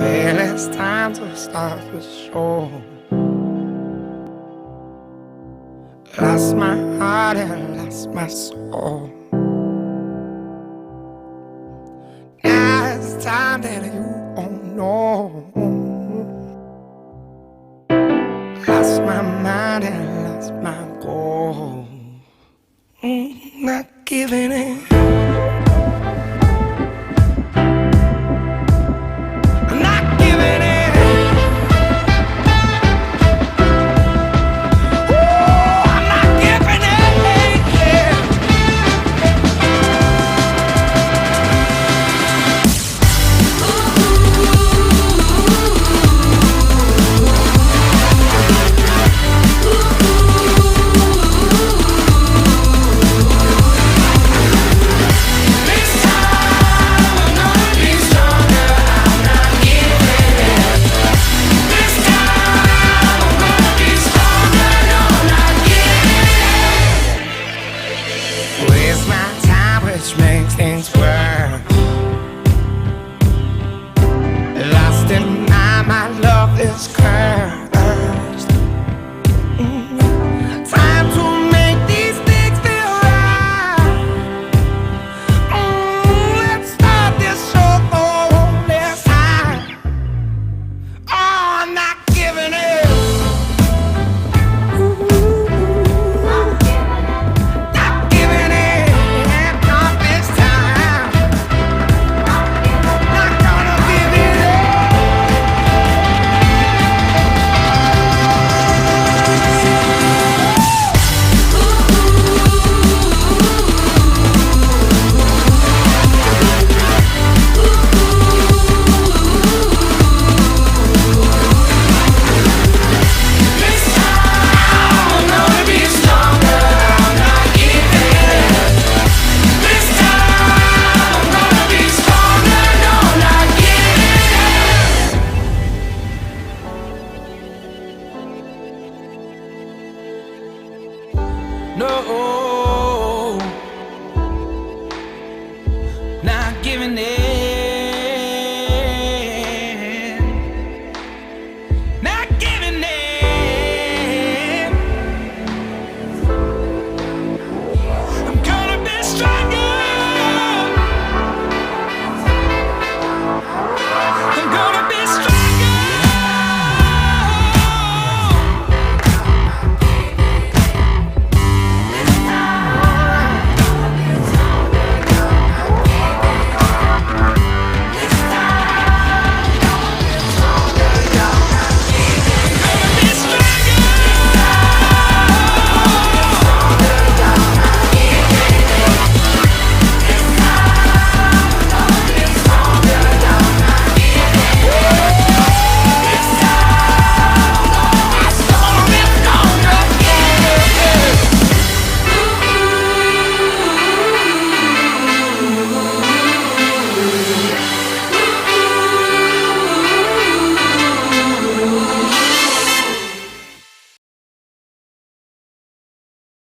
Well, it's time to start the show. Lost my heart and lost my soul. Now it's time that you won't know. Lost my mind and lost my goal. Not giving in. I'm not giving in. Ooh, I'm not giving in. Yeah. Waste my time, which makes things worse. Lost in my love is cursed.